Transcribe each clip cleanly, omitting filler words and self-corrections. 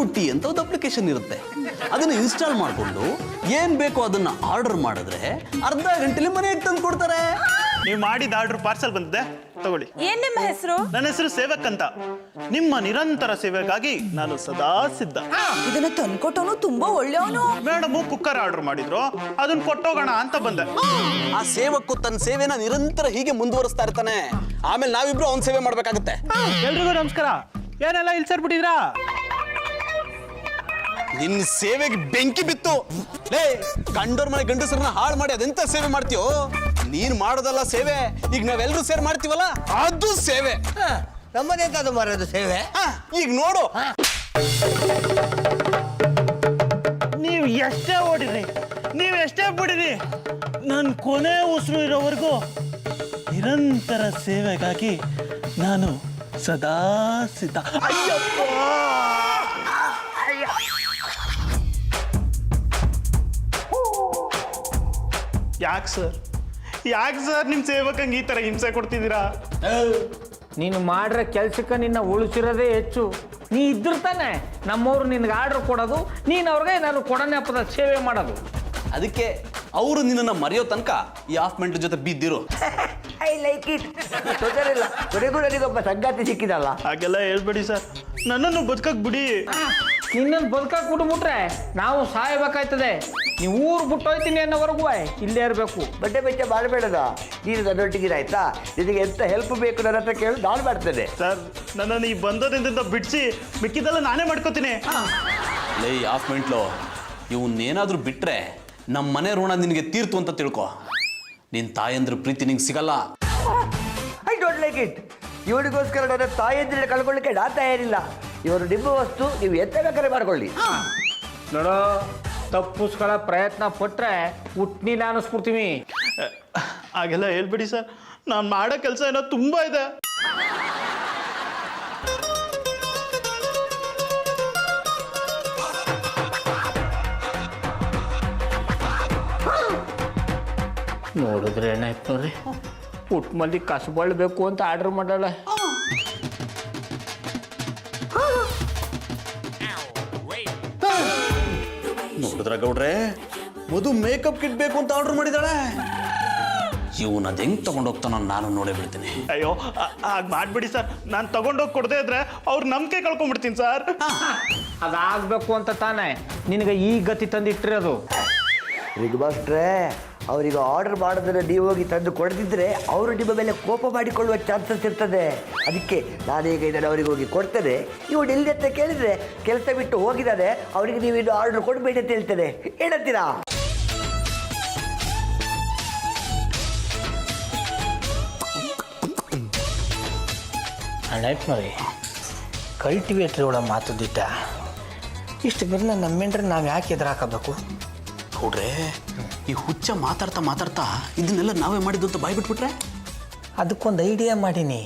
ಬುಟ್ಟಿ ಅಂತ ಒಂದು ಅಪ್ಲಿಕೇಶನ್ ಇರುತ್ತೆ. ಅದನ್ನ ಇನ್ಸ್ಟಾಲ್ ಮಾಡಿಕೊಂಡು ಏನ್ ಬೇಕೋ ಅದನ್ನ ಆರ್ಡರ್ ಮಾಡಿದ್ರೆ ಅರ್ಧ ಗಂಟೆಲಿ ಮನೆಗೆ ತಂದು ಕೊಡ್ತಾರೆ. ನೀವು ಮಾಡಿದ ಆರ್ಡರ್ ಪಾರ್ಸಲ್ ಬಂದಿದೆ, ತಗೊಳ್ಳಿ. ಏನ್ ನಿಮ್ಮ ಹೆಸರು? ನನ್ನ ಹೆಸರು ಸೇವಕ್ ಅಂತ. ನಿಮ್ಮ ನಿರಂತರ ಸೇವೆಗಾಗಿ ನಾನು ಸದಾ ಸಿದ್ಧ. ಇದನ್ನ ತಂದ್ಕೊಟ್ಟವನು ತುಂಬಾ ಒಳ್ಳೆಯವನು. ಮೇಡಮ್ ಕುಕ್ಕರ್ ಆರ್ಡರ್ ಮಾಡಿದ್ರು, ಅದನ್ನ ಕೊಟ್ಟೋಗೋಣ ಅಂತ ಬಂದೆ. ಆ ಸೇವಕ್ಕು ತನ್ನ ಸೇವೆನ ನಿರಂತರ ಹೀಗೆ ಮುಂದುವರಿಸ್ತಾ ಇರ್ತಾನೆ. ಆಮೇಲೆ ನಾವಿಬ್ರು ಅವನ್ ಸೇವೆ ಮಾಡ್ಬೇಕಾಗತ್ತೆ. ಎಲ್ರಿಗೂ ನಮಸ್ಕಾರ. ಏನೆಲ್ಲ ಇಲ್ಲಿ ಸೇರ್ಬಿಟ್ಟಿದ್ರಾ? ನಿನ್ ಸೇವೆಗೆ ಬೆಂಕಿ ಬಿತ್ತು. ಲೇ, ಗಂಡೋರ್ ಮನೆ ಗಂಡಸರನ್ನ ಹಾಳು ಮಾಡಿ ಅದೆಂತ ಸೇವೆ ಮಾಡ್ತೀಯೋ? ನೀನ್ ಮಾಡೋದಲ್ಲ ಸೇವೆ, ಈಗ ನಾವೆಲ್ಲರೂ ಸೇರ್ ಮಾಡ್ತೀವಲ್ಲ ಅದು ಸೇವೆ. ನಮ್ಮನೆಂತದು ಮಾಡೋದು ಸೇವೆ. ಈಗ ನೋಡು, ನೀವು ಎಷ್ಟೇ ಓಡಿರಿ, ನೀವು ಎಷ್ಟೇ ಬಿಡಿರಿ, ನನ್ನ ಕೊನೆ ಉಸಿರು ಇರೋವರೆಗೂ ನಿರಂತರ ಸೇವೆಗಾಗಿ ನಾನು ಸದಾ ಸಿದ್ಧ. ಅಯ್ಯಪ್ಪ, ಯಾಕೆ ಸರ್ ನಿಮ್ಮ ಸೇವಕಂಗೆ ಈ ತರ ಹಿಂಸೆ ಕೊಡ್ತಿದ್ದೀರಾ? ನೀನು ಮಾಡಿರೋ ಕೆಲ್ಸಕ್ಕೆ ನಿನ್ನ ಉಳಿಸಿರೋದೇ ಹೆಚ್ಚು. ನೀ ಇದ್ರ ತಾನೆ ನಮ್ಮವ್ರು ನಿನ್ಗೆ ಆರ್ಡರ್ ಕೊಡೋದು, ನೀನು ಅವ್ರಿಗೆ ನಾನು ಕೊಡನೆಪ್ಪದ ಸೇವೆ ಮಾಡೋದು. ಅದಕ್ಕೆ ಅವರು ನಿನ್ನನ್ನ ಮರೆಯೋ ತನಕ ಈ ಹಾಫ್ ಮಿನಿಟ್ ಜೊತೆ ಬಿದ್ದಿರು. I like it. ತೊಂದರೆಯಿಲ್ಲ, ಕೊನೆಗೂ ನನಗೊಬ್ಬ ಸಂಗಾತಿ ಸಿಕ್ಕಿದಲ್ಲ. ಹಾಗೆಲ್ಲ ಹೇಳ್ಬೇಡಿ ಸರ್, ನನ್ನನ್ನು ಬದುಕಕ್ ಬಿಡಿ. ನಿನ್ನನ್ನು ಬದುಕಕ್ಕೆ ಬಿಟ್ಬಿಟ್ರೆ ನಾವು ಸಾಯಬೇಕಾಯ್ತದೆ. ನೀವು ಊರು ಬಿಟ್ಟೋಯ್ತೀನಿ ಅನ್ನೋವರೆಗೂ ಇಲ್ಲೇ ಇರಬೇಕು. ಬಡ್ಡೆ ಬೆಚ್ಚ ಮಾಡಬೇಡದ. ನೀನು ನನ್ನೊಟ್ಟಿಗೆ ಆಯ್ತಾ? ನಿನಗೆ ಎಂತ ಹೆಲ್ಪ್ ಬೇಕು ನನ್ನ ಹತ್ರ ಕೇಳಿ ನಾನು ಮಾಡ್ತೇನೆ. ಸರ್, ನನ್ನನ್ನು ಈ ಬಂಧದಿಂದ ಬಿಡಿಸಿ ಮಿಕ್ಕಿದೆಲ್ಲ ನಾನೇ ಮಾಡ್ಕೋತೀನಿ. ಲೇ ಹಾಫ್ ಮಿನಿಟ್ಲು, ಇವನ್ನೇನಾದ್ರೂ ಬಿಟ್ರೆ ನಮ್ಮ ಮನೆ ಋಣ ನಿನಗೆ ತೀರ್ತು ಅಂತ ತಿಳ್ಕೊ. ನಿನ್ ತಾಯಂದ್ರ ಪ್ರೀತಿ ನಿಂಗೆ ಸಿಗಲ್ಲ. I don't like it. ಇವರಿಗೋಸ್ಕರ ನನ್ನ ತಾಯಿಯಂದ್ರೆ ಕಳ್ಕೊಳ್ಳಿಕ್ಕೆ ನಾ ತಯಾರಿಲ್ಲ. ಇವರು ನಿಮ್ಮ ವಸ್ತು, ನೀವು ಎಂತ ಬೇಕಾದ್ರೆ ಮಾಡ್ಕೊಳ್ಳಿ. ನೋಡೋ, ತಪ್ಪಿಸ್ಕೊಳ್ಳೋ ಪ್ರಯತ್ನ ಪಟ್ರೆ ಹುಟ್ನಿಲ್ಲ ಅನ್ನಿಸ್ಬಿಡ್ತೀವಿ. ಹಾಗೆಲ್ಲ ಹೇಳ್ಬೇಡಿ ಸರ್, ನಾನು ಮಾಡೋ ಕೆಲಸ ಏನೋ ತುಂಬಾ ಇದೆ. ನೋಡಿದ್ರೆ ಏನಾಯ್ತು ನೋಡ್ರಿ, ಹುಟ್ಟು ಮಂದಿ ಕಸಬಳ್ಬೇಕು ಅಂತ ಆರ್ಡರ್ ಮಾಡಲ್ಲ. ನೋಡಿದ್ರ ಗೌಡ್ರೆ, ಮಧು ಮೇಕಪ್ ಕಿಟ್ ಬೇಕು ಅಂತ ಆರ್ಡರ್ ಮಾಡಿದಾಳೆ. ಇವನ್ ಅದ್ ಹೆಂಗ್ ತಗೊಂಡೋಗ್ತಾನೋ ನಾನು ನೋಡೇ ಬಿಡ್ತೀನಿ. ಅಯ್ಯೋ, ಹಾಗೆ ಮಾಡ್ಬಿಡಿ ಸರ್. ನಾನು ತಗೊಂಡೋಗಿ ಕೊಡದೇ ಇದ್ರೆ ಅವ್ರ ನಂಬಿಕೆ ಕಳ್ಕೊಂಡ್ಬಿಡ್ತೀನಿ ಸರ್. ಅದಾಗಬೇಕು ಅಂತ ತಾನೇ ನಿನಗೆ ಈ ಗತಿ ತಂದಿಟ್ಟಿರೋದು. ರಿಗ್ಬಾಸ್ಟ್ರೇ, ಅವರಿಗೆ ಆರ್ಡರ್ ಮಾಡಿದ್ರೆ ನೀವು ಹೋಗಿ ತಂದು ಕೊಡದಿದ್ರೆ ಅವರು ನಿಮ್ಮ ಮೇಲೆ ಕೋಪ ಮಾಡಿಕೊಳ್ಳುವ ಚಾನ್ಸಸ್ ಇರ್ತದೆ. ಅದಕ್ಕೆ ನಾನೀಗ ಇದನ್ನು ಅವರಿಗೆ ಹೋಗಿ ಕೊಡ್ತೇನೆ. ಇವ್ರು ಎಲ್ಲಿ ಅಂತ ಕೇಳಿದರೆ ಕೆಲಸ ಬಿಟ್ಟು ಹೋಗಿದ್ದಾರೆ, ಅವರಿಗೆ ನೀವು ಇನ್ನು ಆರ್ಡರ್ ಕೊಡಬೇಡಿ ಅಂತ ಹೇಳ್ತೇನೆ. ಏನಂತೀರಾ? ಅಣ್ಣಾಯ್ತು ಮರಿ, ಕಲ್ಟಿವೇಟ್ರಿ ಒಳಗೆ ಮಾತುದಿಟ್ಟ ಇಷ್ಟು ಬೆಲ್ಲ ನಮ್ಮೇಂಡ್ರೆ ನಾವು ಯಾಕೆ ಎದುರಾಕಬೇಕು? ಗೌಡ್ರೆ, ಈ ಹುಚ್ಚ ಮಾತಾಡ್ತಾ ಇದನ್ನೆಲ್ಲ ನಾವೇ ಮಾಡಿದ್ದು ಅಂತ ಬಾಯ್ ಬಿಟ್ಬಿಟ್ರೆ? ಅದಕ್ಕೊಂದು ಐಡಿಯಾ ಮಾಡೀನಿ.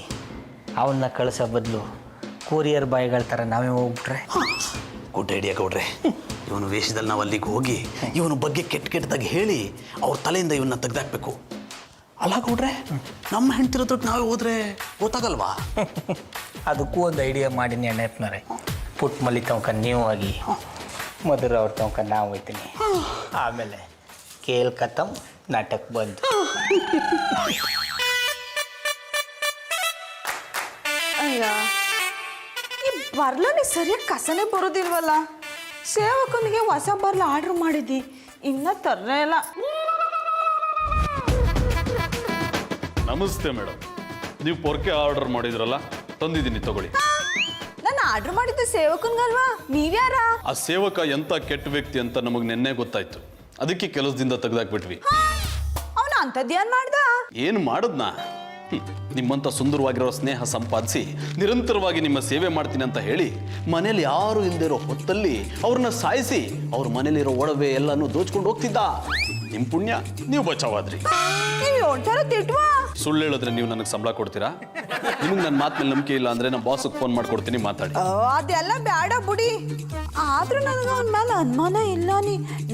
ಅವನ್ನ ಕಳಿಸೋ ಬದಲು ಕೊರಿಯರ್ ಬಾಯ್ಗಳ ಥರ ನಾವೇ ಹೋಗ್ಬಿಟ್ರೆ? ಗುಡ್ ಐಡಿಯಾ ಗೌಡ್ರೆ. ಇವನು ವೇಷದಲ್ಲಿ ನಾವು ಅಲ್ಲಿಗೆ ಹೋಗಿ ಇವನ ಬಗ್ಗೆ ಕೆಟ್ಟದಾಗಿ ಹೇಳಿ ಅವ್ರ ತಲೆಯಿಂದ ಇವನ್ನ ತೆಗೆದಾಕ್ಬೇಕು. ಅಲ್ಲ ಗೌಡ್ರೆ, ನಮ್ಮ ಹೆಂಡ್ತಿರೋದಕ್ಕೆ ನಾವೇ ಹೋದ್ರೆ ಗೊತ್ತಾಗಲ್ವಾ? ಅದಕ್ಕೂ ಒಂದು ಐಡಿಯಾ ಮಾಡೀನಿ ಅಣ್ಣಪ್ಪನವ್ರೆ. ಪುಟ್ ಮಲ್ಲಿ ತನಕ ನೀವು ಆಗಿ, ಮಧುರ ಅವ್ರ ತನಕ ನಾವು ಹೋಯ್ತೀನಿ. ಆಮೇಲೆ ಕೇಲ್ ಕತಮ್, ನಾಟಕ ಬಂದು. ಅಯ್ಯ, ಈ ಬರ್ಲನೇ ಸರಿಯಾಗಿ ಕಸನೇ ಬರೋದಿಲ್ವಲ್ಲ. ಸೇವಕನಿಗೆ ಹೊಸ ಬರ್ಲ ಆರ್ಡರ್ ಮಾಡಿದ್ದಿ, ಇನ್ನ ತರನೇ ಇಲ್ಲ. ನಮಸ್ತೆ ಮೇಡಮ್, ನೀವು ಪೊರ್ಕೆ ಆರ್ಡರ್ ಮಾಡಿದ್ರಲ್ಲ, ತಂದಿದ್ದೀನಿ ತಗೊಳ್ಳಿ. ನಾನು ಆರ್ಡರ್ ಮಾಡಿದ್ದು ಸೇವಕನ್ಗಲ್ವಾ, ನೀವ್ಯಾರ? ಆ ಸೇವಕ ಎಂತ ಕೆಟ್ಟ ವ್ಯಕ್ತಿ ಅಂತ ನಮಗೆ ನಿನ್ನೆ ಗೊತ್ತಾಯ್ತು. ಅದಕ್ಕೆ ಕೆಲಸದಿಂದ ತೆಗೆದಾಕ್ಬಿಟ್ವಿ. ಅವನ ಅಂಥದ್ದೇನ್ ಮಾಡ್ದ? ಏನು ಮಾಡದ್ನಾ? ನಿಮ್ಮಂತ ಸುಂದರವಾಗಿರೋ ಸ್ನೇಹ ಸಂಪಾದಿಸಿ ನಿರಂತರವಾಗಿ ನಿಮ್ಮ ಸೇವೆ ಮಾಡ್ತೀನಿ ಅಂತ ಹೇಳಿ ಮನೇಲಿ ಯಾರು ಇಲ್ದಿರೋ ಹೊತ್ತಲ್ಲಿ ಅವ್ರನ್ನ ಸಾಯಿಸಿ ಅವ್ರ ಮನೇಲಿರೋ ಒಡವೆ ಎಲ್ಲಾನು ದೋಚ್ಕೊಂಡು ಹೋಗ್ತಿದ್ದ. ನಿಮ್ ಪುಣ್ಯ ನೀವು ಬಚಾವಾದ್ರಿ. ನೀವು ಒಂಥರ ತಿಟ್ವಾ? ಸುಳ್ಳು ಹೇಳಿದ್ರೆ ನೀವು ನನಗೆ ಸಂಬಳ ಕೊಡ್ತೀರಾ? ನಿಮಗೆ ನನ್ನ ಮಾತು ಮೇಲೆ ನಂಬಿಕೆ ಇಲ್ಲ ಅಂದ್ರೆ ನಾನು ಬಾಸ್ಗೆ ಫೋನ್ ಮಾಡ್ಕೊಡ್ತೀನಿ, ಮಾತಾಡಿ. ಅದೆಲ್ಲ ಬೇಡ ಬಿಡಿ. ಆದ್ರೂ ನನಗೆ ಅವನ ಮೇಲೆ ಅನುಮಾನ ಇಲ್ಲ.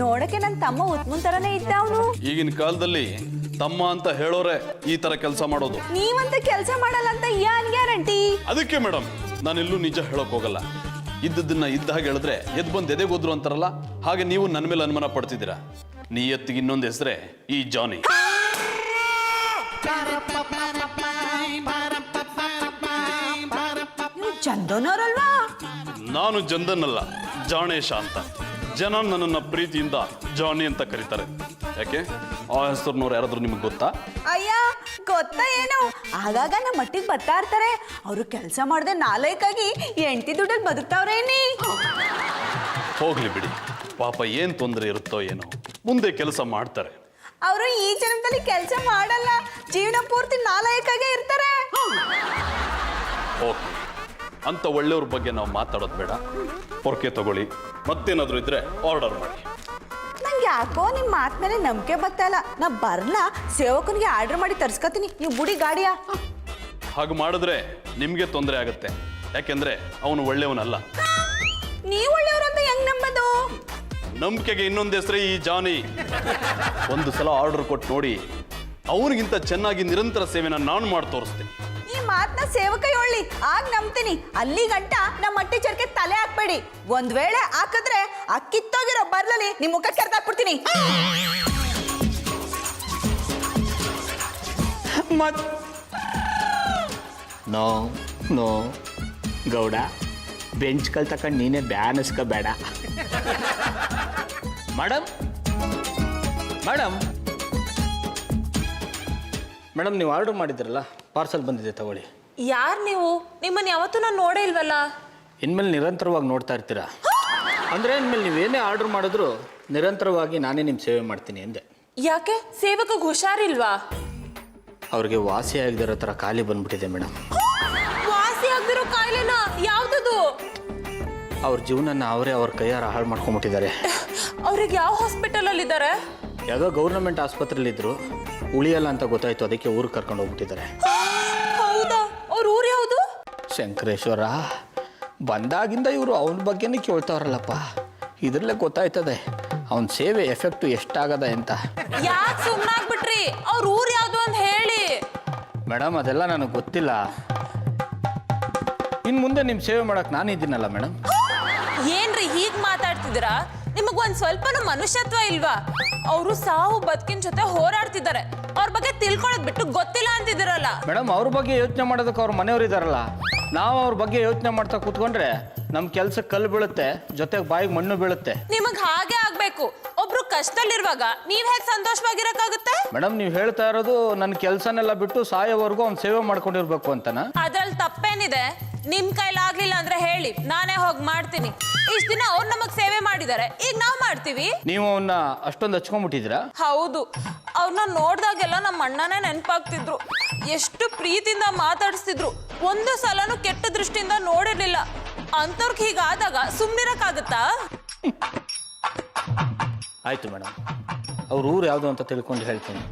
ನೋಡಕ್ಕೆ ನನ್ನ ತಮ್ಮ ಉತ್ಮನ್ ತರನೇ ಇದ್ದ ಅವನು. ಈಗಿನ ಕಾಲದಲ್ಲಿ ತಮ್ಮ ಅಂತ ಹೇಳೋರೆ ಈ ತರ ಕೆಲಸ ಮಾಡೋದು. ನೀವಂತ ಕೆಲಸ ಮಾಡಲ್ಲ ಅಂತ ಯಾನ್ ಗ್ಯಾರಂಟಿ? ಅದಕ್ಕೆ ಮೇಡಮ್, ನಾನೆಲ್ಲೂ ನಿಜ ಹೇಳೋಕ್ ಹೋಗಲ್ಲ. ಇದ್ದದನ್ನ ಇದ್ದ ಹಾಗೆ ಹೇಳಿದ್ರೆ ಎದ್ದು ಬಂದು ಎದೆಗೋದ್ರು ಅಂತಾರಲ್ಲ, ಹಾಗೆ ನೀವು ನನ್ನ ಮೇಲೆ ಅನುಮಾನ ಪಡ್ತಿದ್ದೀರಾ. ನಿಯತ್ತಿಗೆ ಇನ್ನೊಂದು ಹೆಸರೇ ಈ ಜಾನಿ. ನೀವು ಚಂದನವ್ರಲ್ವಾ? ನಾನು ಜಂದನ್ ಅಲ್ಲ, ಜಾಣೇಶ ಅಂತ. ಜನ ನನ್ನನ್ನು ಪ್ರೀತಿಯಿಂದ ಜಾನಿ ಅಂತ ಕರೀತಾರೆ. ಯಾಕೆ ಆ ಹೆಸರಿನವ್ರು ಯಾರಾದ್ರೂ ನಿಮಗೆ ಗೊತ್ತಾ? ಅಯ್ಯ ಗೊತ್ತಾ ಏನು, ಆಗಾಗ ನಮ್ಮ ಮಟ್ಟಿಗೆ ಬರ್ತಾ ಇರ್ತಾರೆ. ಅವರು ಕೆಲಸ ಮಾಡದೆ ನಾಲೈಕಾಗಿ ಎಂಟಿ ದುಡ್ಡಲ್ಲಿ ಬದುಕ್ತಾವ್ರೇನಿ. ಹೋಗ್ಲಿ ಬಿಡಿ, ಪಾಪ ಏನ್ ತೊಂದರೆ ಇರುತ್ತೋ ಏನೋ, ಮುಂದೆ ಕೆಲಸ ಮಾಡ್ತಾರೆ. ಅವರು ಈ ಜನ್ಮದಲ್ಲಿ ಕೆಲಸ ಮಾಡಲ್ಲ, ಜೀವನ ಪೂರ್ತಿ ನಾಲೈಕಾಗೆ ಇರ್ತಾರೆ. ಓಕೆ, ಅಂತ ಒಳ್ಳೆಯವ್ರ ಬಗ್ಗೆ ನಾವು ಮಾತಾಡೋದು ಬೇಡ. ಪೊರ್ಕೆ ತಗೊಳ್ಳಿ, ಮತ್ತೇನಾದ್ರೂ ಇದ್ರೆ ಆರ್ಡರ್ ಮಾಡಿ. ನಂಗೆ ಯಾಕೋ ನಿಮ್ಮ ಮಾತು ಮೇಲೆ ನಂಬಿಕೆ ಬರ್ತಾ ಇಲ್ಲ. ನಾ ಬರ್ಲಾ, ಸೇವಕನಿಗೆ ಆರ್ಡರ್ ಮಾಡಿ ತರ್ಸ್ಕೊತೀನಿ, ನೀವು ಬುಡಿ ಗಾಡಿಯ. ಹಾಗೆ ಮಾಡಿದ್ರೆ ನಿಮ್ಗೆ ತೊಂದರೆ ಆಗುತ್ತೆ. ಯಾಕೆಂದ್ರೆ ಅವನು ಒಳ್ಳೆಯವನಲ್ಲ. ನೀವು ಒಳ್ಳೆಯವರು ಅಂತ ಹೆಂಗ್ ನಂಬೋದು? ನಂಬಿಕೆಗೆ ಇನ್ನೊಂದು ಹೆಸರೇ ಈ ಜಾನಿ. ಒಂದು ಸಲ ಆರ್ಡರ್ ಕೊಟ್ಟು ನೋಡಿ, ಅವನಿಗಿಂತ ಚೆನ್ನಾಗಿ ನಿರಂತರ ಸೇವೆನ ನಾನು ಮಾಡಿ ತೋರಿಸ್ತೀನಿ. ಈ ಮಾತನ್ನ ಸೇವಕ ಹೇಳಿ, ಆಗ ನಂಬ್ತೀನಿ. ಅಲ್ಲಿ ಗಂಟ ನಮ್ಮ ಮಟ್ಟಿ ಚರ್ಕೆ ತಲೆ ಹಾಕ್ಬೇಡಿ. ಒಂದ್ ವೇಳೆ ಹಾಕಿದ್ರೆ ಆ ಕಿತ್ತೋಗಿರೋ ಬರ್ಲಲ್ಲಿ ನಿಮ್ ಮುಖ ಕೆರ್ದಾಕ್ಬಿಡ್ತೀನಿ. ನೋ ನೋ ಗೌಡ, ಬೆಂಚ್ ಕಲ್ ತಕೊಂಡು ನೀನೇ ಬ್ಯಾನಸ್ಕೋಬೇಡ. ಮೇಡಮ್ ಮೇಡಮ್ ಮೇಡಮ್, ನೀವು ಆರ್ಡರ್ ಮಾಡಿದ್ರಲ್ಲ, ಪಾರ್ಸಲ್ ಬಂದಿದೆ, ತಗೊಳ್ಳಿ. ಯಾರು ನೀವು? ನಿಮ್ಮನ್ನು ಯಾವತ್ತೂ ನಾನು ನೋಡೇ ಇಲ್ವಲ್ಲ. ಇನ್ಮೇಲೆ ನಿರಂತರವಾಗಿ ನೋಡ್ತಾ ಇರ್ತೀರಾ? ಅಂದರೆ ಇನ್ಮೇಲೆ ನೀವೇನೇ ಆರ್ಡರ್ ಮಾಡಿದ್ರು ನಿರಂತರವಾಗಿ ನಾನೇ ನಿಮ್ಮ ಸೇವೆ ಮಾಡ್ತೀನಿ ಎಂದೆ. ಯಾಕೆ ಸೇವಕಗೆ ಹುಷಾರಿಲ್ವಾ? ಅವ್ರಿಗೆ ವಾಸಿ ಆಗದಿರೋ ಥರ ಖಾಲಿ ಬಂದ್ಬಿಟ್ಟಿದೆ ಮೇಡಮ್. ವಾಸಿ ಆಗದಿರೋ ಕಾಯಿಲೆನಾ? ಯಾವ್ದದು? ಅವ್ರ ಜೀವನನ ಅವರೇ ಅವ್ರ ಕೈಯಾರ ಹಾಳು ಮಾಡ್ಕೊಂಡ್ಬಿಟ್ಟಿದ್ದಾರೆ. ಅವ್ರಿಗೆ ಯಾವ ಹಾಸ್ಪಿಟಲಲ್ಲಿ ಇದ್ದಾರೆ? ಯಾವುದೋ ಗೌರ್ನಮೆಂಟ್ ಆಸ್ಪತ್ರೆಯಲ್ಲಿದ್ದರು, ಉಳಿಯಲ್ಲ ಅಂತ ಗೊತ್ತಾಯ್ತು, ಅದಕ್ಕೆ ಊರಿಗೆ ಕರ್ಕೊಂಡು ಹೋಗ್ಬಿಟ್ಟಿದ್ದಾರೆ. ಹೌದಾ? ಅವ್ರ ಊರು ಯಾವುದು? ಶಂಕರೇಶ್ವರ. ಬಂದಾಗಿಂದ ಇವರು ಅವನ ಬಗ್ಗೆನೇ ಕೇಳ್ತಾವ್ರಲ್ಲಪ್ಪ, ಇದರಲ್ಲೇ ಗೊತ್ತಾಯ್ತದೆ ಅವನ ಸೇವೆ ಎಫೆಕ್ಟು ಎಷ್ಟಾಗದ ಅಂತ. ಯಾಕೆ ಸುಮ್ಮನಾಗ್ಬಿಟ್ರಿ? ಅವ್ರ ಊರು ಯಾವುದು ಅಂತ ಹೇಳಿ. ಮೇಡಮ್, ಅದೆಲ್ಲ ನನಗೆ ಗೊತ್ತಿಲ್ಲ. ಇನ್ನು ಮುಂದೆ ನಿಮ್ಮ ಸೇವೆ ಮಾಡೋಕೆ ನಾನಿದ್ದೀನಲ್ಲ ಮೇಡಮ್. ಏನ್ರಿ ಹೀಗೆ ಮಾತಾಡ್ತಿದ್ದೀರಾ? ನಿಮಗೊಂದು ಸ್ವಲ್ಪನೂ ಮನುಷ್ಯತ್ವ ಇಲ್ವಾ? ಅವರು ಸಾವು ಬದುಕಿನ ಜೊತೆ ಹೋರಾಡ್ತಿದ್ದಾರೆ, ಅವ್ರ ಬಗ್ಗೆ ತಿಳ್ಕೊಳ್ಳೋದು ಬಿಟ್ಟು ಗೊತ್ತಿಲ್ಲ ಅಂತಿದ್ದೀರಲ್ಲ. ಮೇಡಮ್, ಅವ್ರ ಬಗ್ಗೆ ಯೋಚನೆ ಮಾಡೋದಕ್ಕೆ ಅವ್ರ ಮನೆಯವರು ಇದ್ದಾರಲ್ಲ, ನಾವು ಅವ್ರ ಬಗ್ಗೆ ಯೋಚನೆ ಮಾಡ್ತಾ ಕೂತ್ಕೊಂಡ್ರೆ ನಮ್ಮ ಕೆಲಸಕ್ಕೆ ಕಲ್ಲು ಬೀಳುತ್ತೆ, ಜೊತೆಗೆ ಬಾಯಿಗೆ ಮಣ್ಣು ಬೀಳುತ್ತೆ. ನಿಮಗೆ ಹಾಗೆ ಆಗ್ಬೇಕು. ಒಬ್ರು ಕಷ್ಟದಲ್ಲಿರುವಾಗ ನೀವ್ ಹೇಗೆ ಸಂತೋಷವಾಗಿರಕ್ಕಾಗುತ್ತೆ? ಮೇಡಮ್, ನೀವು ಹೇಳ್ತಾ ಇರೋದು ನನ್ನ ಕೆಲಸನೆಲ್ಲ ಬಿಟ್ಟು ಸಾಯೋವರೆಗೂ ಅವ್ನು ಸೇವೆ ಮಾಡ್ಕೊಂಡಿರ್ಬೇಕು ಅಂತನಾ? ಅದ್ರಲ್ಲಿ ತಪ್ಪೇನಿದೆ? ನಿಮ್ ಕೈಲಾಗ್ಲಿಲ್ಲ ಅಂದ್ರೆ ಹೇಳಿ, ನಾನೇ ಹೋಗಿ ಮಾಡ್ತೀನಿ. ಇಷ್ಟ ದಿನ ಅವ್ರು ನಮಗ್ ಸೇವೆ ಮಾಡಿದ್ದಾರೆ, ಈಗ ನಾವ್ ಮಾಡ್ತೀವಿ. ನೀವು ಅವನ್ನ ಅಷ್ಟೊಂದು ಹಚ್ಕೊಂಡ್ಬಿಟ್ಟಿದ್ದೀರಾ? ಹೌದು, ಅವ್ರನ್ನ ನೋಡ್ದಾಗೆಲ್ಲ ನಮ್ಮ ಅಣ್ಣನೇ ನೆನಪಾಗ್ತಿದ್ರು. ಎಷ್ಟು ಪ್ರೀತಿಯಿಂದ ಮಾತಾಡಿಸ್ತಿದ್ರು, ಒಂದು ಸಲನೂ ಕೆಟ್ಟ ದೃಷ್ಟಿಯಿಂದ ನೋಡಿರ್ಲಿಲ್ಲ. ಅಂತವ್ರಿಗೆ ಹೀಗಾದಾಗ ಸುಮ್ನಿರಕ್ಕಾಗತ್ತಾ? ಆಯಿತು ಮೇಡಮ್, ಅವ್ರ ಊರು ಯಾವುದು ಅಂತ ತಿಳ್ಕೊಂಡು ಹೇಳ್ತೀನಿ.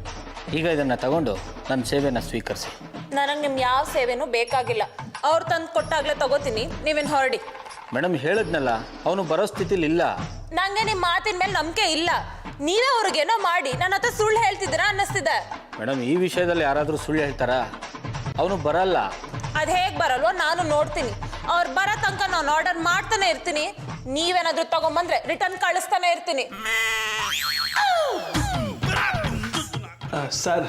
ಈಗ ಇದನ್ನು ತಗೊಂಡು ನನ್ನ ಸೇವೆನ ಸ್ವೀಕರಿಸಿ. ನನಗೆ ನಿಮ್ ಯಾವ ಸೇವೆನೂ ಬೇಕಾಗಿಲ್ಲ. ಅವ್ರು ತಂದು ಕೊಟ್ಟಾಗ್ಲೇ ತಗೋತೀನಿ, ನೀವೇನು ಹೊರಡಿ. ಮೇಡಮ್, ಹೇಳಿದ್ನಲ್ಲ, ಅವನು ಬರೋ ಸ್ಥಿತಿಲಿ ಇಲ್ಲ. ನಂಗೆ ನಿಮ್ಮ ಮಾತಿನ ಮೇಲೆ ನಂಬಿಕೆ ಇಲ್ಲ. ನೀವೇ ಅವ್ರಿಗೇನೋ ಮಾಡಿ ನನ್ನ ಹತ್ರ ಸುಳ್ಳು ಹೇಳ್ತಿದ್ದೀರಾ ಅನ್ನಿಸ್ತಿದೆ. ಮೇಡಮ್, ಈ ವಿಷಯದಲ್ಲಿ ಯಾರಾದರೂ ಸುಳ್ಳು ಹೇಳ್ತಾರಾ? ಅವನು ಬರಲ್ಲ. ಅದು ಹೇಗೆ ಬರಲ್ವೋ ನಾನು ನೋಡ್ತೀನಿ. ಅವ್ರು ಬರೋ ತನಕ ನಾನು ಆರ್ಡರ್ ಮಾಡ್ತಾನೆ ಇರ್ತೀನಿ. ನೀವೇನಾದ್ರೂ ತಗೊಂಬಂದ್ರೆ ರಿಟರ್ನ್ ಕಳಿಸ್ತಾನೆ ಇರ್ತೀನಿ. ಸರ್,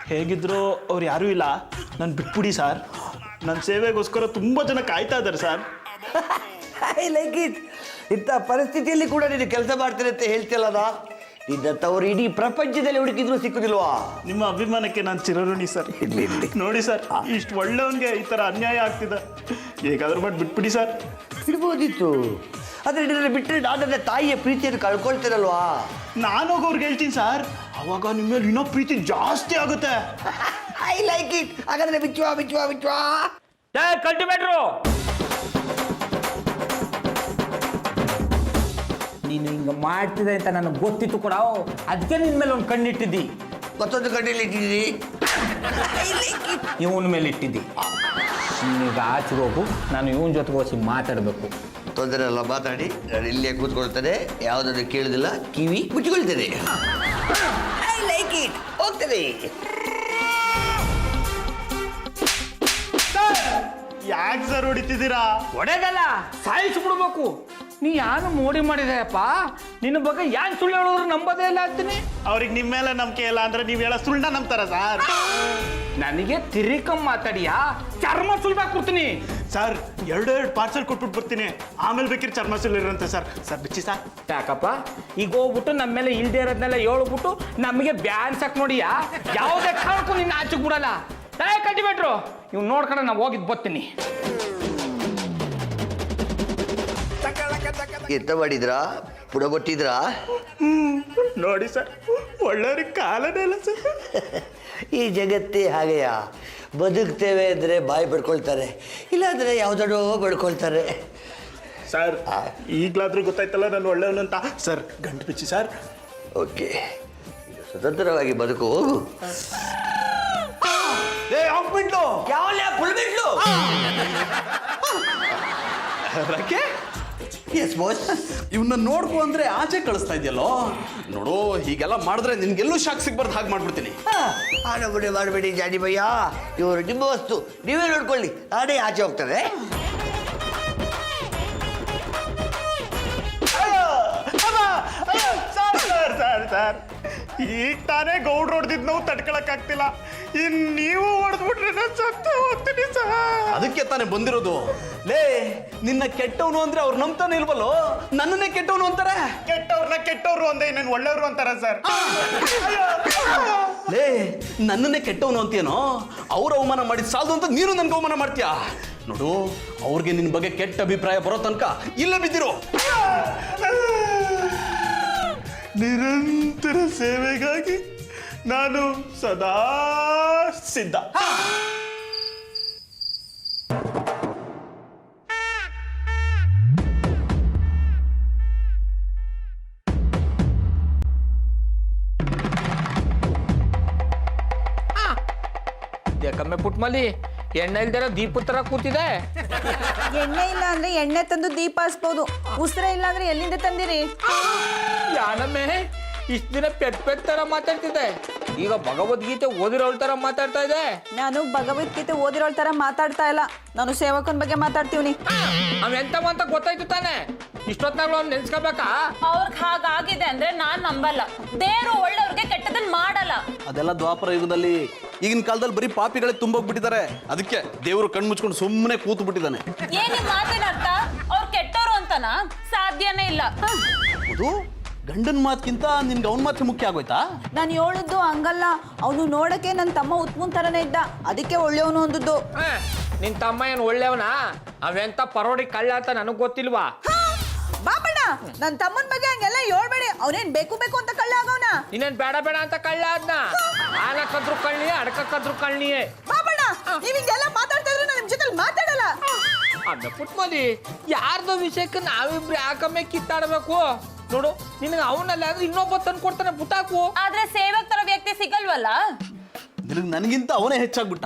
ಹೇಗಿದ್ರು ಅವ್ರು ಯಾರೂ ಇಲ್ಲ, ನಾನು ಬಿಟ್ಬಿಡಿ ಸರ್. ನನ್ನ ಸೇವೆಗೋಸ್ಕರ ತುಂಬ ಜನ ಕಾಯ್ತಾ ಇದ್ದಾರೆ ಸರ್. I like it. ಇಂಥ ಪರಿಸ್ಥಿತಿಯಲ್ಲಿ ಕೂಡ ನೀನು ಕೆಲಸ ಮಾಡ್ತೀನಿ ಅಂತ ಹೇಳ್ತಿಲ್ಲದ? ನಿನ್ನಂಥವ್ರು ಇಡೀ ಪ್ರಪಂಚದಲ್ಲಿ ಹುಡುಕಿದ್ರು ಸಿಕ್ಕುದಿಲ್ವಾ? ನಿಮ್ಮ ಅಭಿಮಾನಕ್ಕೆ ನಾನು ಚಿರಋಣಿ ಸರ್. ಇರ್ಲಿ. ನೋಡಿ ಸರ್, ಇಷ್ಟು ಒಳ್ಳೆಯವನಿಗೆ ಈ ಥರ ಅನ್ಯಾಯ ಆಗ್ತಿದೆ. ಹೇಗಾದ್ರೂ ಮಾಡಿ ಬಿಟ್ಬಿಡಿ ಸರ್. ಇರ್ಬೋದಿತ್ತು, ಆದರೆ ಇದನ್ನು ಬಿಟ್ಟರೆ ನಾನು ನನ್ನ ತಾಯಿಯ ಪ್ರೀತಿಯನ್ನು ಕಳ್ಕೊಳ್ತೇನಲ್ವಾ? ನಾನು ಹೋಗೋರ್ಗೆ ಹೇಳ್ತೀನಿ ಸರ್, ಅವಾಗ ನಿಮ್ಮ ಮೇಲೆ ಇನ್ನೂ ಪ್ರೀತಿ ಜಾಸ್ತಿ ಆಗುತ್ತೆ. I like it. ಹಾಗಾದ್ರೆ ಬಿಚ್ಚುವ. ಕಲ್ಟಿವೇಟ್ರು, ನೀನು ಹಿಂಗೆ ಮಾಡ್ತಿದೆ ಅಂತ ನನಗೆ ಗೊತ್ತಿತ್ತು ಕೂಡ, ಅದಕ್ಕೆ ನಿನ್ನ ಮೇಲೆ ಒಂದು ಕಣ್ಣಿಟ್ಟಿದ್ದಿ. ಮತ್ತೊಂದು ಗಂಟೆಯಲ್ಲಿ ಇಟ್ಟಿದ್ದೀರಿ. ಇವನ ಮೇಲೆ ಇಟ್ಟಿದ್ದಿ. ನೀನೀಗ ಆಚೆಗೆ ಹೋಗು, ನಾನು ಇವನ ಜೊತೆಗೆ ಹೋಗಿ ಮಾತಾಡಬೇಕು. ತೊಂದರೆ ಎಲ್ಲ ಮಾತಾಡಿ, ನಾನು ಇಲ್ಲೇ ಕೂತ್ಕೊಳ್ತೇನೆ, ಯಾವುದನ್ನು ಕೇಳಿದಿಲ್ಲ, ಕಿವಿ ಮುಚ್ಚಿಕೊಳ್ತೇನೆ. I like it. ಹೋಗ್ತೇನೆ. ಯಾಕೆ ಸರ್ ಹೊಡಿತಿದ್ದೀರಾ? ಒಡೆದಲ್ಲ ಸಾಯಿಸ್ಬಿಡ್ಬೇಕು. ನೀ ಯಾನು ಮೋಡಿ ಮಾಡಿದೆಯಪ್ಪ, ನಿನ್ನ ಬಗ್ಗೆ ಯಾನ್ ಸುಳ್ಳು ಹೇಳಿದ್ರು ನಂಬೋದೇ ಇಲ್ಲ ಅಂತೀನಿ. ಅವ್ರಿಗೆ ನಿಮ್ಮ ಮೇಲೆ ನಂಬಿಕೆ ಇಲ್ಲ ಅಂದ್ರೆ ನೀವು ಹೇಳೋ ಸುಳ್ಳ ನಂಬ್ತಾರ ಸರ್? ನನಗೆ ತಿರಿಕಂಗ್ ಮಾತಾಡಿಯಾ, ಚರ್ಮ ಸುಲ್ದಾಕ್ಬಿಡ್ತೀನಿ. ಸರ್ ಎರಡು ಪಾರ್ಸಲ್ ಕೊಟ್ಬಿಟ್ಟು ಬರ್ತೀನಿ, ಆಮೇಲೆ ಬೇಕಿದ್ರೆ ಚರ್ಮ ಸುಲ್ಲಿರಂತೆ ಸರ್. ಸರ್ ಬಿಚ್ಚಿ ಸರ್. ಯಾಕಪ್ಪ ಈಗ ಹೋಗ್ಬಿಟ್ಟು ನಮ್ಮ ಮೇಲೆ ಇಲ್ದೇ ಇರೋದ್ನೆಲ್ಲ ಹೇಳ್ಬಿಟ್ಟು ನಮಗೆ ಬ್ಯಾನ್ಸಕ್ ನೋಡಿಯಾ? ಯಾವುದೇ ಕಾರಣಕ್ಕೂ ನಿನ್ನ ಆಚೆಗೆ ಬಿಡಲ್ಲ. ಕಟ್ಟಿಬಿಟ್ರು ಇವ್ ನೋಡ್ಕೊಂಡು ನಾವು ಹೋಗಿದ್ ಬರ್ತೀನಿ. ಎಂತ ಮಾಡಿದ್ರಾ? ಬುಡಗೊಟ್ಟಿದ್ರಾ? ನೋಡಿ ಸರ್, ಒಳ್ಳೆಯವ್ರಿಗೆ ಕಾಲನೇ ಇಲ್ಲ ಸರ್. ಈ ಜಗತ್ತೇ ಹಾಗೆಯ, ಬದುಕ್ತೇವೆ ಅಂದರೆ ಬಾಯಿ ಬಡ್ಕೊಳ್ತಾರೆ, ಇಲ್ಲಾಂದರೆ ಯಾವುದೋ ಬಡ್ಕೊಳ್ತಾರೆ. ಸರ್ ಈಗಲಾದ್ರೂ ಗೊತ್ತಾಯ್ತಲ್ಲ ನಾನು ಒಳ್ಳೆಯವನು ಅಂತ. ಸರ್ ಗಂಟು ಬಿಚ್ಚಿ ಸರ್. ಓಕೆ, ಈಗ ಸ್ವತಂತ್ರವಾಗಿ ಬದುಕು, ಹೋಗು. ರಕ್ಕೆ ಎಸ್ ಬಾಸ್. ಇವನ್ನ ನೋಡ್ಕೊ ಅಂದ್ರೆ ಆಚೆ ಕಳಿಸ್ತಾ ಇದೆಯಲ್ಲೋ. ನೋಡು, ಹೀಗೆಲ್ಲ ಮಾಡಿದ್ರೆ ನಿನ್ಗೆಲ್ಲೂ ಶಾಕ್ ಸಿಗ್ಬಾರ್ದು ಹಾಗೆ ಮಾಡ್ಬಿಡ್ತೀನಿ. ಆಡಬುಡಿ ಮಾಡಬೇಡಿ ಜಾಡಿ ಭಯ್ಯ, ಇವರು ನಿಮ್ಮ ವಸ್ತು, ನೀವೇ ನೋಡ್ಕೊಳ್ಳಿ, ನಾನೇ ಆಚೆ ಹೋಗ್ತಾರೆ. ಸರ್ ಸರ್ ಸರ್ ಈಗ ತಾನೇ ಗೌಡ್ರು ಹೊಡೆದಿದ್ದು ನಾವು ತಡ್ಕೊಳಕ್ ಆಗ್ತಿಲ್ಲ, ಇನ್ ನೀವು ಹೊಡೆದ್ಬಿಟ್ರೆ ನಾನು ಸತ್ತೇ ಹೋಗ್ತೀನಿ ಸರ್. ಅದಕ್ಕೆ ತಾನೇ ಬಂದಿರೋದು. ಲೇ, ನಿನ್ನ ಕೆಟ್ಟವನು ಅಂದ್ರೆ ಅವ್ರು ನಂಬ್ತಾನೆ ಇಲ್ವಲ್ಲೋ, ನನ್ನನ್ನೇ ಕೆಟ್ಟವನು ಅಂತಾರೆ. ಕೆಟ್ಟವ್ರನ್ನ ಕೆಟ್ಟವ್ರು ಅಂದೆ ಇನ್ನೇನು ಒಳ್ಳೆಯವರು ಅಂತಾರ ಸರ್. ಲೇ, ನನ್ನನ್ನೇ ಕೆಟ್ಟವನು ಅಂತೀನೋ, ಅವ್ರ ಅವಮಾನ ಮಾಡಿದ ಸಾಲದು ಅಂತ ನೀನು ನನ್ಗೆ ಅವಮಾನ ಮಾಡ್ತೀಯಾ? ನೋಡು, ಅವ್ರಿಗೆ ನಿನ್ನ ಬಗ್ಗೆ ಕೆಟ್ಟ ಅಭಿಪ್ರಾಯ ಬರೋ ತನಕ ಇಲ್ಲೇ ಬಿದ್ದಿರೋ. ನಿರಂತರ ಸೇವೆಗಾಗಿ ನಾನು ಸದಾ ಸಿದ್ಧ. ಯಾಕಮ್ಮೆ ಪುಟ್ಮಲ್ಲಿ ಎಣ್ಣೆ ಇಲ್ದಿರೋ ದೀಪ ತರ ಕೂತಿದೆ. ಎಣ್ಣೆ ಇಲ್ಲ ಅಂದ್ರೆ ಎಣ್ಣೆ ತಂದು ದೀಪ ಹಚ್ಬೋದು, ಉಸಿರೇ ಇಲ್ಲ ಅಂದ್ರೆ ಎಲ್ಲಿಂದ ತಂದಿರಿ? ಯಾನಮ್ಮೆ ಇಷ್ಟ ದಿನ ಪೆಟ್ ತರ ಮಾತಾಡ್ತಿದ್ದೆ, ಈಗ ಭಗವದ್ಗೀತೆ ಓದಿರೋಳ್ ತರ ಮಾತಾಡ್ತಾ ಇದೆ. ನಾನು ಭಗವದ್ಗೀತೆ ಓದಿರೋಳ್ ತರ ಮಾತಾಡ್ತಾ ಇಲ್ಲ, ನಾನು ಸೇವಕನ ಬಗ್ಗೆ ಮಾತಾಡ್ತೀವಿ. ಅವೆಂತವ ಅಂತ ಗೊತ್ತಾಯ್ತು ತಾನೆ, ಇಷ್ಟೊತ್ನಾಗ್ಲೂ ಅವ್ನು ನೆನ್ಸ್ಕೋಬೇಕಾ? ಅವ್ರಿಗೆ ಹಾಗಾಗಿದೆ ಅಂದ್ರೆ ನಾನ್ ನಂಬಲ್ಲ. ದೇವ್ರು ಒಳ್ಳೆಯವ್ರಿಗೆ ಕೆಟ್ಟದನ್ನ ಮಾಡಲ್ಲ. ಅದೆಲ್ಲ ದ್ವಾಪರ ಯುಗದಲ್ಲಿ. ಈಗಿನ ಕಾಲದಲ್ಲಿ ಬರೀ ಪಾಪಿಗಳೇ ತುಂಬೋಗ್ಬಿಟ್ಟಿದ್ದಾರೆ. ಅದಕ್ಕೆ ದೇವರು ಕಣ್ಣು ಮುಚ್ಕೊಂಡು ಸುಮ್ಮನೆ ಕೂತು ಬಿಟ್ಟಿದ್ದಾನೆ. ಏನ್ ಈ ಮಾತಿನ ಅರ್ಥ? ಅವ್ರು ಕೆಟ್ಟವ್ರು ಅಂತನ? ಸಾಧ್ಯನೇ ಇಲ್ಲ. ಅದು ಗಂಡನ ಮಾತ್ಕಿಂತ ನಿನ್ಗೆ ಅವನ ಮಾತು ಮುಖ್ಯ ಆಗೋಯ್ತಾ? ನಾನು ಹೇಳಿದ್ದು ಹಂಗಲ್ಲ, ಅವನು ನೋಡಕ್ಕೆ ನನ್ನ ತಮ್ಮ ಉತ್ಮುನ್ ತರನೇ ಇದ್ದ, ಅದಕ್ಕೆ ಒಳ್ಳೆಯವನು ಅಂದದ್ದು. ನಿನ್ ತಮ್ಮ ಏನ್ ಒಳ್ಳೆಯವನಾ? ಅವೆಂತ ಪರೋಡಿ ಕಳ್ಳ ಅಂತ ನನಗ್ ಗೊತ್ತಿಲ್ವಾ? ಬಾಬಣ್ಣ, ನನ್ನ ತಮ್ಮನ ಬಗ್ಗೆ ಹಂಗೆಲ್ಲ ಹೇಳ್ಬೇಡಿ, ಅವನೇನ್ ಬೇಕು ಬೇಕು ಅಂತ ಕಳ್ಳ ಆಗವನ. ಇನ್ನೇನ್ ಬೇಡ ಬೇಡ ಅಂತ ಕಳ್ಳ ಅದ್ನ? ಆನಕ್ಕದ್ರು ಕಳ್ಳಿಯೇ, ಅಡಕಕ್ಕದ್ರು ಕಳ್ಳಿಯೇ. ಬಾಬಣ್ಣ, ನೀವ್ ಹಿಂಗೆಲ್ಲ ಮಾತಾಡ್ತಾ ಇದ್ರೆ ನಾನು ನಿಮ್ ಜೊತೆ ಮಾತಾಡಲ್ಲ. ಅಮ್ಮ ಪುಟ್ಮಲಿ, ಯಾರ್ದೋ ವಿಷಯಕ್ಕೆ ನಾವಿಬ್ರು ಯಾಕಮ್ಮೆ ಕಿತ್ತಾಡ್ಬೇಕು? ನೋಡು, ನಿನಗೆ ಅವನಲ್ಲ ಅಂದ್ರೆ ಇನ್ನೊಬ್ಬ ತಂದು ಕೊಡ್ತಾನೆ, ಬುಟ್ಟಾಕು. ಆದ್ರೆ ಸೇವಕ್ ತರ ವ್ಯಕ್ತಿ ಸಿಗಲ್ವಲ್ಲ. ನಿನಗೆ ನನಗಿಂತ ಅವನೇ ಹೆಚ್ಚಾಗ್ಬಿಟ್ಟ.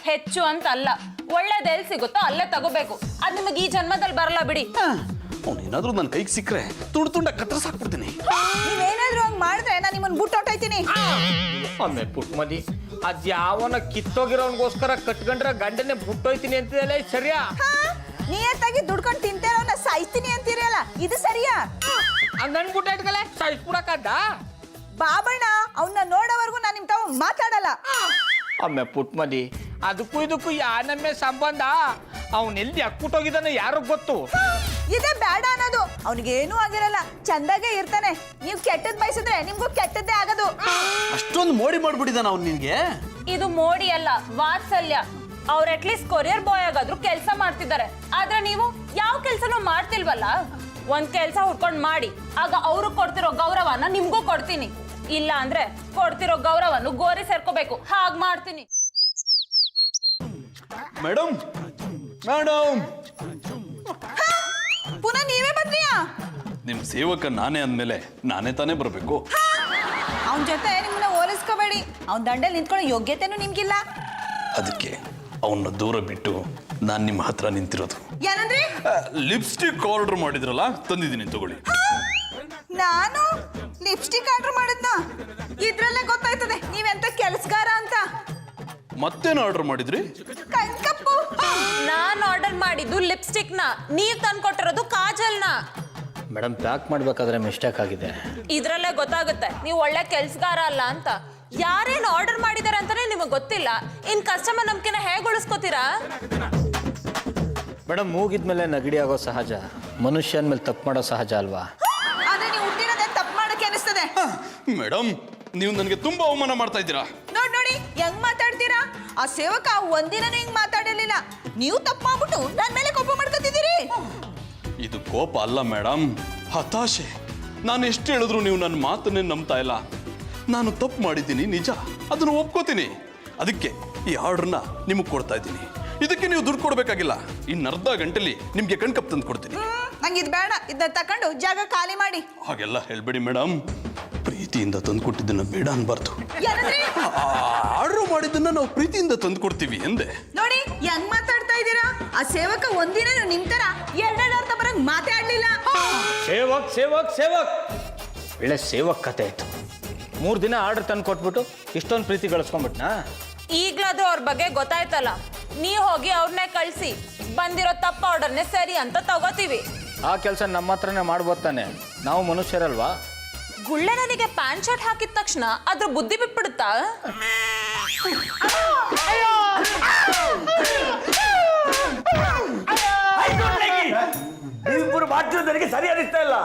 ಹೆಚ್ಚು ಅಂತ ಅಲ್ಲ, ಒಳ್ಳೇದೆಲ್ ಸಿಗುತ್ತೋ ಅಲ್ಲೇ ತಗೋಬೇಕು. ಅದ್ ನಿಮಗೆ ಈ ಜನ್ಮದಲ್ಲಿ ಬರಲ್ಲ ಬಿಡಿ. ಅವನೇನಾದ್ರೂ ನನ್ನ ಕೈಗೆ ಸಿಕ್ಕರೆ ತುಂಡ ಕತ್ತರಿಸಾಕ್ಬಿಡ್ತೀನಿ. ನೀವೇನಾದ್ರೂ ಹಂಗ್ ಮಾಡಿದ್ರೆ ನಾನು ನಿಮ್ಮನ್ನ ಬುಟ್ಟು ಹೊಟ್ಟೈತೀನಿ. ಅಮ್ಮೆ ಪುಟ್ಮಲಿ, ಅದ್ಯಾವನ ಕಿತ್ತೋಗಿರೋನ್ಗೋಸ್ಕರ ಕಟ್ಕೊಂಡ್ರೆ ಗಂಡನೆ ಬುಟ್ಟೋಯ್ತೀನಿ ಅಂತಿದೆಲ್ಲ, ಸರಿಯಾ? ನಿಯತ್ತಾಗಿ ದುಡ್ಕೊಂಡು ತಿಂತೇನೋ ಸಾಯ್ತೀನಿ ಅಂತೀರಲ್ಲ, ಇದು ಸರಿಯಾ? ನನ್ ಬುಟ್ಟ ಇಟ್ಕಲೆ ಸಾಯಿಸ್ಬಿಡಕ್ಕದ್ದ? ಬಾಬಣ್ಣ, ಅವನ್ನ ನೋಡೋವರೆಗೂ ನಾನು ನಿಮ್ ತಾವು ಮಾತಾಡಲ್ಲ. ಅಮ್ಮೆ ಪುಟ್ಮಲಿ, ಅದಕ್ಕೂ ಇದಕ್ಕೂ ಯಾನಮ್ಮೆ ಸಂಬಂಧ? ಅವನೆಲ್ಲಿ ಅಕ್ಕುಟ್ಟೋಗಿದ್ದಾನೆ ಯಾರು ಗೊತ್ತು? ಇದೇ ಬೇಡ ಅನ್ನೋದು, ಅವನಿಗೇನೂ ಆಗಿರಲ್ಲ, ಚಂದಾಗೆ ಇರ್ತಾನೆ. ನೀವು ಕೆಟ್ಟದ್ ಬಯಸಿದ್ರೆ ನಿಮ್ಗೂ ಕೆಟ್ಟದ್ದೇ ಆಗೋದು. ಅಷ್ಟೊಂದು ಮೋಡಿ ಮಾಡ್ಬಿಟ್ಟಿದ್ದಾನ ಅವ್ನು ನಿನ್ಗೆ? ಇದು ಮೋಡಿ ಅಲ್ಲ, ವಾತ್ಸಲ್ಯ. ಅವ್ರು ಅಟ್ಲೀಸ್ಟ್ ಕೊರಿಯರ್ ಬಾಯ್ ಆಗಾದ್ರು ಕೆಲಸ ಮಾಡ್ತಿದ್ದಾರೆ. ಆದ್ರೆ ನೀವು ಯಾವ ಕೆಲಸನೂ ಮಾಡ್ತಿಲ್ವಲ್ಲ. ಒಂದ್ ಕೆಲಸ ಹುಡ್ಕೊಂಡ್ ಮಾಡಿ, ಆಗ ಅವ್ರು ಕೊಡ್ತಿರೋ ಗೌರವನ ನಿಮ್ಗೂ ಕೊಡ್ತೀನಿ. ಇಲ್ಲ ಅಂದ್ರೆ ಕೊಡ್ತಿರೋ ಗೌರವನು ಗೋರಿ ಸೇರ್ಕೋಬೇಕು, ಹಾಗ್ ಮಾಡ್ತೀನಿ. ಮೇಡಮ್ ಮೇಡಮ್, ಪುನಃ ನೀವೇ ಬಂದ್ರಿಯಾ? ನಿಮ್ ಸೇವಕ ನಾನೇ ಅಂದ್ಮೇಲೆ ನಾನೇ ತಾನೇ ಬರಬೇಕು. ಅವನ ಜೊತೆ ನಿಮ್ಮನ್ನ ಹೋಲಿಸ್ಕೋಬೇಡಿ, ಅವನ ದಂಡಲ್ಲಿ ನಿಂತ್ಕೊಳ್ಳೋ ಯೋಗ್ಯತೆನೂ ನಿಮ್ಗಿಲ್ಲ. ಅದಕ್ಕೆ ಅವನ್ನ ದೂರ ಬಿಟ್ಟು ನಾನು ನಿಮ್ಮ ಹತ್ರ ನಿಂತಿರೋದು. ಏನಂದ್ರಿ? ಲಿಪ್ಸ್ಟಿಕ್ ಆರ್ಡರ್ ಮಾಡಿದ್ರಲ್ಲ, ತಂದಿದ್ದೀನಿ ತಗೊಳ್ಳಿ. ನಾನು ಲಿಪ್ಸ್ಟಿಕ್ ಆರ್ಡರ್ ಮಾಡಿದ್ನ? ಇದ್ರಲ್ಲೇ ಗೊತ್ತಾಯ್ತದೆ ನೀವೆಂತ ಕೆಲ್ಸಗಾರ ಅಂತ. ಮತ್ತೇನು ಆರ್ಡರ್ ಮಾಡಿದ್ರಿ? ಕಣ್ಕಪ್ಪು. ನಾನ್ ಆರ್ಡರ್ ಮಾಡಿದ್ದು ಲಿಪ್ಸ್ಟಿಕ್ನ, ನೀವ್ ತಂದ್ಕೊಟ್ಟಿರೋದು ಕಾಜಲ್ನ. ಮೇಡಮ್ ಪ್ಯಾಕ್ ಮಾಡ್ಬೇಕಾದ್ರೆ ಮಿಸ್ಟೇಕ್ ಆಗಿದೆ. ಇದ್ರಲ್ಲೇ ಗೊತ್ತಾಗುತ್ತೆ ನೀವು ಒಳ್ಳೆ ಕೆಲ್ಸಗಾರ ಅಲ್ಲ ಅಂತ. ಯಾರೇನು ಆರ್ಡರ್ ಮಾಡಿದಾರೆ ಅಂತಾನೆ ನಿಮಗೆ ಗೊತ್ತಿಲ್ಲ, ಇನ್ ಕಸ್ಟಮರ್ ನಂಬಿಕೆನ ಹೇಗೆ ಉಳಿಸ್ಕೋತೀರಾ? ಮೇಡಮ್ ಮೂಗಿದ್ಮೇಲೆ ನೆಗಡಿ ಆಗೋ ಸಹಜ, ಮನುಷ್ಯನ ಮೇಲೆ ತಪ್ಪು ಮಾಡೋ ಸಹಜ ಅಲ್ವಾ? ಆದ್ರೆ ನೀವು ಹುಟ್ಟಿರೋದೇ ತಪ್ಪು ಮಾಡಕ್ಕೆ ಅನಿಸ್ತದೆ. ಮೇಡಮ್ ನೀವು ನನಗೆ ತುಂಬಾ ಅವಮಾನ ಮಾಡ್ತಾ ಇದ್ದೀರಾ. ನೋಡಿ ಹೆಂಗ್ ಮಾತಾಡ್ತೀರಾ? ಆ ಸೇವಕ ಒಂದಿನನೂ ಹಿಂಗ್ ಮಾತಾಡಿರ್ಲಿಲ್ಲ. ನೀವು ತಪ್ಪು ಮಾಡ್ಬಿಟ್ಟು ನನ್ ಮೇಲೆ ಕೋಪ ಮಾಡ್ಕೊತಿದ್ದೀರಿ. ಇದು ಕೋಪ ಅಲ್ಲ ಮೇಡಮ್, ಹತಾಶೆ. ನಾನು ಎಷ್ಟು ಹೇಳಿದ್ರು ನೀವು ನನ್ನ ಮಾತನ್ನೇ ನಂಬ್ತಾ ಇಲ್ಲ. ನಾನು ತಪ್ಪು ಮಾಡಿದ್ದೀನಿ ನಿಜ, ಅದನ್ನು ಒಪ್ಕೋತೀನಿ. ಅದಕ್ಕೆ ಈ ಆರ್ಡ್ರನ್ನ ನಿಮಗೆ ಕೊಡ್ತಾ ಇದ್ದೀನಿ. ಇದಕ್ಕೆ ನೀವು ದುಡ್ಡು ಕೊಡಬೇಕಾಗಿಲ್ಲ. ಇನ್ನು ಅರ್ಧ ಗಂಟೆಲಿ ನಿಮಗೆ ಕಣ್ಕಪ್ ತಂದು ಕೊಡ್ತೀನಿ. ನಂಗೆ ಇದು ಬೇಡ, ಇದನ್ನ ತಕೊಂಡು ಜಾಗ ಖಾಲಿ ಮಾಡಿ. ಹಾಗೆಲ್ಲ ಹೇಳ್ಬೇಡಿ ಮೇಡಮ್, ಪ್ರೀತಿಯಿಂದ ತಂದು ಕೊಟ್ಟಿದ್ದನ್ನ ಬೇಡ ಅನ್ಬಾರ್ದು. ಆರ್ಡ್ರ್ ಮಾಡಿದ್ದನ್ನ ನಾವು ಪ್ರೀತಿಯಿಂದ ತಂದು ಕೊಡ್ತೀವಿ ಎಂದೆ. ನೋಡಿ ಹೆಂಗ್ ಮಾತಾಡ್ತಾ ಇದ್ದೀರಾ? ಆ ಸೇವಕ ಒಂದಿನ ನಿಮ್ ತರ ಎರಡೆರಡು ಅರ್ಥ ಬರಂಗ್ ಮಾತಾಡ್ಲಿಲ್ಲ. ಸೇವಕ್ ಸೇವಕ್ ಸೇವಕ್ ಒಳ್ಳೆ ಸೇವಕ್ ಕತೆ ಆಯ್ತು. 3 ದಿನ ಆರ್ಡರ್ ತಂದು ಕೊಟ್ಬಿಟ್ಟು ಇಷ್ಟೊಂದು ಪ್ರೀತಿ ಗಳಿಸ್ಕೊಂಡ್ಬಿಟ್ನಾ? ಈಗ್ಲಾದ್ರೂ ಅವ್ರ ಬಗ್ಗೆ ಗೊತ್ತಾಯ್ತಲ್ಲ, ನೀವ್ ಹೋಗಿ ಅವ್ರನ್ನೇ ಕಳ್ಸಿ ಬಂದಿರೋ ತಪ್ಪ ಆರ್ಡರ್ನೇ ಸರಿ ಅಂತ ತಗೋತೀವಿ. ಆ ಕೆಲಸ ನಮ್ಮ ಹತ್ರನೇ ಮಾಡ್ಬೋದು ತಾನೆ, ನಾವು ಮನುಷ್ಯರಲ್ವಾ? ಗುಳ್ಳೆ ನನಗೆ ಪ್ಯಾಂಟ್ ಶರ್ಟ್ ಹಾಕಿದ ತಕ್ಷಣ ಅದ್ರ ಬುದ್ಧಿ ಬಿಟ್ಬಿಡುತ್ತಾ? ನೀವಿಬ್ಬರು ಮಾಡ್ತಿರೋದು ನನಗೆ ಸರಿ ಅನಿಸ್ತಾ ಇಲ್ಲ.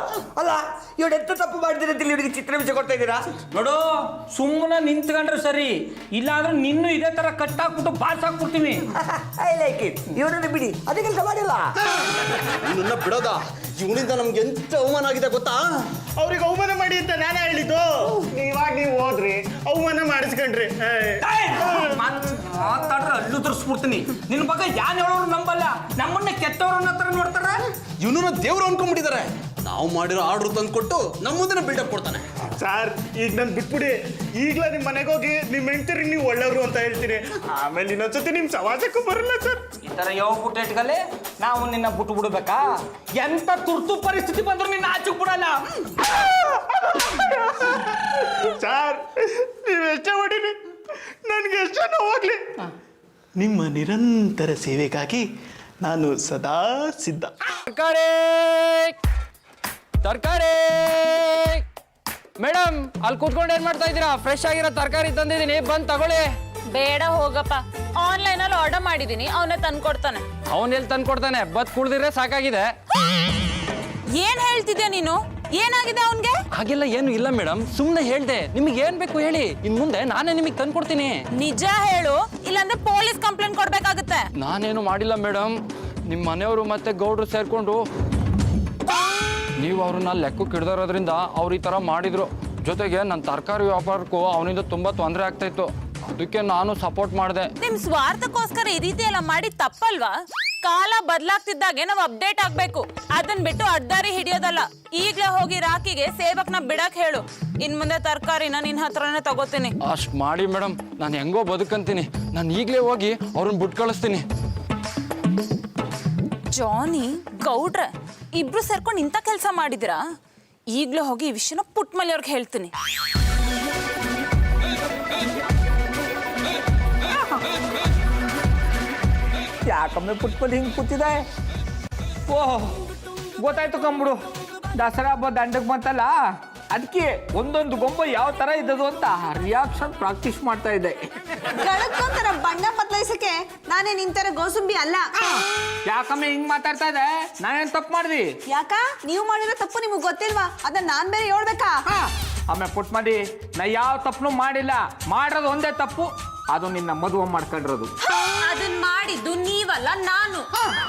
ಅಲ್ಲ ಇವಳು ಎಂತ ತಪ್ಪು ಮಾಡಿದ್ರೆ ಅಂತ ಇವನಿಗೆ ಚಿತ್ರಹಿಂಸೆ ಕೊಡ್ತಾ ಇದ್ದೀರಾ? ನೋಡು, ಸುಮ್ಮನೆ ನಿಂತ್ಕೊಂಡ್ರೆ ಸರಿ, ಇಲ್ಲಾಂದ್ರೆ ನಿನ್ನೂ ಇದೇ ತರ ಕಟ್ಟಾಕ್ಬಿಟ್ಟು ಬಾಸ್ ಹಾಕ್ಬಿಡ್ತೀವಿ. I like it. ಇವನನ್ನು ಬಿಡಿ, ಅದೇ ಕೆಲಸ ಮಾಡಿಲ್ಲ. ಇವನನ್ನ ಬಿಡೋದ? ಇವನಿಂದ ನಮ್ಗೆ ಎಂತ ಅವಮಾನ ಆಗಿದೆ ಗೊತ್ತಾ? ಅವ್ರಿಗೆ ಅವಮಾನ ಮಾಡಿ ಅಂತ ನಾನೇ ಹೇಳಿದ್ದು. ಇವಾಗ ನೀವು ಹೋದ್ರಿ ಅವಮಾನ ಮಾಡಿಸ್ಕೊಂಡ್ರಿ. ಮಾತಾಡ್ರೆ ಅಲ್ಲೂ ತರಿಸ್ಬಿಡ್ತೀನಿ. ನಿನ್ನ ಬಗ್ಗೆ ಯಾನ್ ಹೇಳೋರು ನಂಬಲ್ಲ, ನಮ್ಮನ್ನ ಕೆಟ್ಟವ್ರನ್ನ ಹತ್ರ ನೋಡ್ತಾರ. ಇವನನ್ನ ದೇವ್ರು ಅನ್ಕೊಂಡ್ಬಿಟ್ಟಿದ್ದಾರೆ. ನಾವು ಮಾಡಿರೋ ಆರ್ಡ್ರ್ ತಂದು ಕೊಟ್ಟು ನಮ್ಮ ಮುಂದೆ ಬಿಲ್ಡಪ್ ಕೊಡ್ತಾನೆ. ಸರ್ ಈಗ ನನ್ ಬಿಟ್ಬಿಡಿ. ಈಗ್ಲೇ ನಿಮ್ ಮನೆಗೆ ಹೋಗಿ ನಿಮ್ ಹೆಂಡ್ತಿರಿಗೆ ನೀವು ಒಳ್ಳೆಯವರು ಅಂತ ಹೇಳ್ತೀನಿ. ಆಮೇಲೆ ಇನ್ನೊಂದ್ಸತಿ ನಿಮ್ ಸಮಾಜಕ್ಕೂ ಬರಲ್ಲ ಸರ್. ಈ ತರ ಹೇಳ್ಬಿಟ್ಟು ಇಟ್ಕಲೆ ನಾವು ನಿನ್ನ ಬಿಟ್ಟು ಬಿಡ್ಬೇಕಾ? ಎಂತ ತುರ್ತು ಪರಿಸ್ಥಿತಿ ಬಂದ್ರು ನಿನ್ನ ಆಚೆಗೆ ಬಿಡಲ್ಲ. ಸರ್ ನೀವು ಎಷ್ಟೇ ಹೊಡೀನಿ, ನನ್ಗೆ ಎಷ್ಟೇ ನೋವಾಗ್ಲಿ, ನಿಮ್ಮ ನಿರಂತರ ಸೇವೆಗಾಗಿ ನಾನು ಸದಾ ಸಿದ್ಧ. ತರಕಾರಿ ಮೇಡಮ್, ಅಲ್ಲಿ ಕೂತ್ಕೊಂಡು ಏನ್ ಮಾಡ್ತಾ ಇದ್ದೀರಾ? ಫ್ರೆಶ್ ಆಗಿರೋ ತರಕಾರಿ ತಂದಿದ್ದೀನಿ, ಬಂದು ತಗೊಳ್ಳಿ. ಬೇಡ ಹೋಗಪ್ಪ, ಆನ್ಲೈನ್ ಅಲ್ಲಿ ಆರ್ಡರ್ ಮಾಡಿದೀನಿ, ಅವನೇ ತಂದ್ಕೊಡ್ತಾನೆ. ಅವನ್ ಎಲ್ಲಿ ತಂದ್ಕೊಡ್ತಾನೆ? ಬತ್ ಕುಡ್ದಿದ್ರೆ ಸಾಕಾಗಿದೆ. ಏನ್ ಹೇಳ್ತಿದ್ಯಾ ನೀನು? ಏನಾಗಿದೆ ಅವನ್ಗೆ? ಹಾಗೆಲ್ಲ ಏನು ಇಲ್ಲ ಮೇಡಮ್, ಸುಮ್ಮನೆ ಹೇಳ್ದೆ. ನಿಮಗೆ ಏನ್ ಬೇಕು ಹೇಳಿ, ಇನ್ ಮುಂದೆ ನಾನೇ ನಿಮಗೆ ತಂದ್ಕೊಡ್ತೀನಿ. ನಿಜ ಹೇಳು, ಇಲ್ಲಾಂದ್ರೆ ಪೊಲೀಸ್ ಕಂಪ್ಲೇಂಟ್ ಕೊಡ್ಬೇಕಾಗುತ್ತೆ. ನಾನೇನು ಮಾಡಿಲ್ಲ ಮೇಡಮ್, ನಿಮ್ಮ ಮನೆಯವರು ಮತ್ತೆ ಗೌಡ್ರು ಸೇರ್ಕೊಂಡು ನೀವು ಅವ್ರನ್ನ ಲೆಕ್ಕಕ್ಕೆ ಹಿಡ್ದಿರೋದ್ರಿಂದ ಅವ್ರು ಈ ಥರ ಮಾಡಿದ್ರು. ಜೊತೆಗೆ ನನ್ನ ತರಕಾರಿ ವ್ಯಾಪಾರಕ್ಕೂ ಅವನಿಂದ ತುಂಬ ತೊಂದರೆ ಆಗ್ತಾ ಇತ್ತು. ಅದಕ್ಕೆ ನಾನು ಸಪೋರ್ಟ್ ಮಾಡಿದೆ. ನಿಮ್ ಸ್ವಾರ್ಥಕ್ಕೋಸ್ಕರ ಈ ರೀತಿ ಎಲ್ಲ ಮಾಡಿ ತಪ್ಪಲ್ವಾ? ಕಾಲ ಬದಲಾಗ್ತಿದ್ದಾಗೆ ನಾವು ಅಪ್ಡೇಟ್ ಆಗ್ಬೇಕು. ಅದನ್ನ ಬಿಟ್ಟು ಅಡ್ಡಾರಿ ಹಿಡಿಯೋದಲ್ಲ. ಈಗ್ಲೇ ಹೋಗಿ ರಾಕಿಗೆ ಸೇವಕ್ನ ಬಿಡಕ್ ಹೇಳು. ಇನ್ ಮುಂದೆ ತರಕಾರಿನ ನಿನ್ ಹತ್ರನೇ ತಗೋತೀನಿ. ಅಷ್ಟು ಮಾಡಿ ಮೇಡಮ್, ನಾನು ಹೆಂಗೋ ಬದುಕಂತೀನಿ. ನಾನು ಈಗಲೇ ಹೋಗಿ ಅವ್ರನ್ನ ಬಿಟ್ಟು ಕಳಿಸ್ತೀನಿ. ಜಾನಿ, ಗೌಡ್ರೆ ಇಬ್ರು ಸೇರ್ಕೊಂಡು ಇಂಥ ಕೆಲಸ ಮಾಡಿದಿರಾ? ಈಗ್ಲೇ ಹೋಗಿ ಈ ವಿಷಯನ ಪುಟ್ಮಲ್ಲಿ ಅವ್ರಿಗೆ ಹೇಳ್ತೀನಿ. ಯಾಕಮ್ಮೆ ಪುಟ್ಪಲ್ಲಿ ಹಿಂಗೆ ಕೂತಿದೆ? ಓಹ್, ಗೊತ್ತಾಯ್ತು ಕಂಬಿಡು. ದಸರಾ ಹಬ್ಬ ದಂಡಕ್ಕೆ ಬಂತಲ್ಲ, ಅದಕ್ಕೆ ಒಂದೊಂದು ಗೊಂಬೆ ಯಾವ ತರ ಇದ್ದದು ಅಂತ ರಿಯಾಕ್ಷನ್ ಪ್ರಾಕ್ಟೀಸ್ ಮಾಡ್ತಾ ಇದ್ದೆ. ಗಳಕ್ಕೊಂತರ ಬಣ್ಣ ಬದಲಾಯಿಸಕ್ಕೆ ನಾನೇ ನಿಂತರ ಗೋಸುಂಬಿ ಅಲ್ಲ. ಯಾಕಮ್ಮೆ ಹಿಂಗ್ ಮಾತಾಡ್ತಾ ಇದೆ? ನಾನೇನ್ ತಪ್ಪು ಮಾಡ್ದಿ? ಯಾಕ? ನೀವು ಮಾಡಿರೋ ತಪ್ಪು ನಿಮಗೆ ಗೊತ್ತಿಲ್ವಾ? ಅದನ್ನ ನಾನ್ ಬೇರೆ ಹೇಳ್ಬೇಕಾ? ಆಮೇಲೆ ಪುಟ್ ಮಾಡಿ, ನಾ ಯಾವ ತಪ್ಪನು ಮಾಡಿಲ್ಲ. ಮಾಡೋದು ಒಂದೇ ತಪ್ಪು, ಅದು ನಿನ್ನ ಮದುವೆ ಮಾಡ್ಕೊಂಡಿರೋದು. ಅದನ್ನ ಮಾಡಿದ್ದು ನೀವಲ್ಲ, ನಾನು.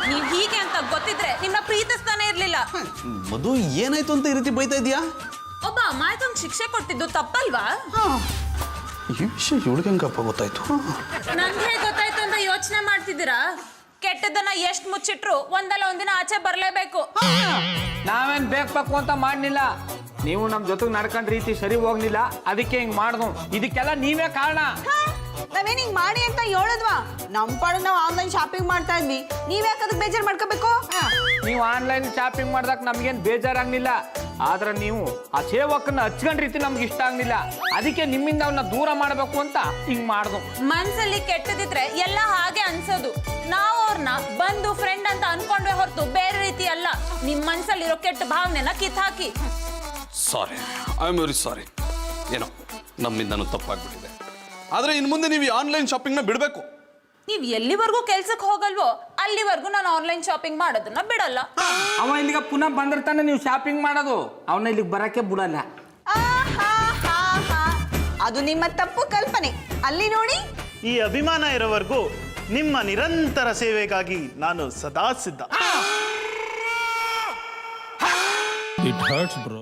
ನೀವ್ ಹೀಗೆ ಅಂತ ಗೊತ್ತಿದ್ರೆ ನಿನ್ನ ಪ್ರೀತಿಸ್ತಾನೆ ಇರ್ಲಿಲ್ಲ. ಮಧು, ಏನಾಯ್ತು ಅಂತ ಈ ರೀತಿ ಬೈತಾ ಇದೀಯಾ? ಒಬ್ಬ ಅಮಾಯಕಂಗ್ ಶಿಕ್ಷೆ ಕೊಟ್ಟಿದ್ದು ತಪ್ಪಲ್ವಾ? ಈ ವಿಷಯ ಇವಳಿಗೆ ಹೆಂಗಪ್ಪ ಗೊತ್ತಾಯ್ತು? ನನ್ಗೆ ಹೇಗೆ ಗೊತ್ತಾಯ್ತು ಅಂತ ಯೋಚನೆ ಮಾಡ್ತಿದ್ದೀರಾ? ಕೆಟ್ಟದನ್ನ ಎಷ್ಟ್ ಮುಚ್ಚಿಟ್ರು ಒಂದಲ್ಲ ಒಂದಿನ ಆಚೆ ಬರ್ಲೇಬೇಕು. ನಾವೇನ್ ಬೇಕು ಅಂತ ಮಾಡ್ಲಿಲ್ಲ, ನೀವು ನಮ್ ಜೊತೆಗೆ ನಡ್ಕೊಂಡ್ ರೀತಿ ಸರಿ ಹೋಗ್ಲಿಲ್ಲ, ಅದಕ್ಕೆ ಹಿಂಗ್ ಮಾಡ್ದು. ಇದಕ್ಕೆಲ್ಲ ನೀವೇ ಕಾರಣ. ನಾವೇನ್ ಹಿಂಗ್ ಮಾಡಿ ಅಂತ ಹೇಳಿದ್ವಾ? ನಮ್ ಪಾಡು ನಾವು ಆನ್ಲೈನ್ ಶಾಪಿಂಗ್ ಮಾಡ್ತಾ ಇದ್ವಿ, ನೀವ್ ಯಾಕೆ ಅದಕ್ಕೆ ಬೇಜಾರ್ ಮಾಡ್ಕೋಬೇಕು? ನೀವು ಆನ್ಲೈನ್ ಶಾಪಿಂಗ್ ಮಾಡ್ದಾಗ ನಮ್ಗೇನ್ ಬೇಜಾರಾಗ್ಲಿಲ್ಲ. ಆದ್ರೆ ನೀವು ಆ ಸೇವಕನ್ನ ಹಚ್ಕೊಂಡ್ ರೀತಿ ನಮ್ಗೆ ಇಷ್ಟ ಆಗ್ಲಿಲ್ಲ. ಅದಕ್ಕೆ ನಿಮ್ಮಿಂದ ಅವನ್ನ ದೂರ ಮಾಡಬೇಕು ಅಂತ ಹಿಂಗ್ ಮಾಡ್ದು. ಮನ್ಸಲ್ಲಿ ಕೆಟ್ಟದಿದ್ರೆ ಎಲ್ಲ ಹಾಗೆ ಅನ್ಸೋದು. ನಾವು ಅವ್ರನ್ನ ಬಂದು ಫ್ರೆಂಡ್ ಅಂತ ಅನ್ಕೊಂಡ್ರೆ ಹೊರತು ಬೇರೆ ರೀತಿ ಅಲ್ಲ. ನಿಮ್ ಮನ್ಸಲ್ಲಿರೋ ಕೆಟ್ಟ ಭಾವನೆನ ಕಿತ್ತಾಕಿ. ಸಾರಿ, ಐ ಆಮ್ ವೆರಿ ಸಾರಿ. ಏನೋ ನಮ್ಮಿಂದನೂ ತಪ್ಪಾಗ್ಬಿಟ್ಟಿದೆ. ಆದರೆ ಇನ್ನು ಮುಂದೆ ನೀವು ಈ ಆನ್ಲೈನ್ ಶಾಪಿಂಗ್ನ ಬಿಡಬೇಕು. ನೀವ್ ಎಲ್ಲಿವರೆಗೂ ಕೆಲ್ಸಕ್ಕೆ ಹೋಗಲ್ವೋ ಅಲ್ಲಿವರೆಗೂ ನಾನು ಆನ್ಲೈನ್ ಶಾಪಿಂಗ್ ಮಾಡೋದನ್ನ ಬಿಡಲ್ಲ. ಅವ ಇಲ್ಲಿಗೆ ಪುನಃ ಬಂದಿರ್ತಾನೆ, ನೀವು ಶಾಪಿಂಗ್ ಮಾಡೋದು. ಅವನ ಇಲ್ಲಿಗೆ ಬರಕ್ಕೆ ಬಿಡಲ್ಲ. ಅದು ನಿಮ್ಮ ತಪ್ಪು ಕಲ್ಪನೆ. ಅಲ್ಲಿ ನೋಡಿ, ಈ ಅಭಿಮಾನ ಇರೋವರೆಗೂ ನಿಮ್ಮ ನಿರಂತರ ಸೇವೆಗಾಗಿ ನಾನು ಸದಾ ಸಿದ್ಧ. It hurts, bro.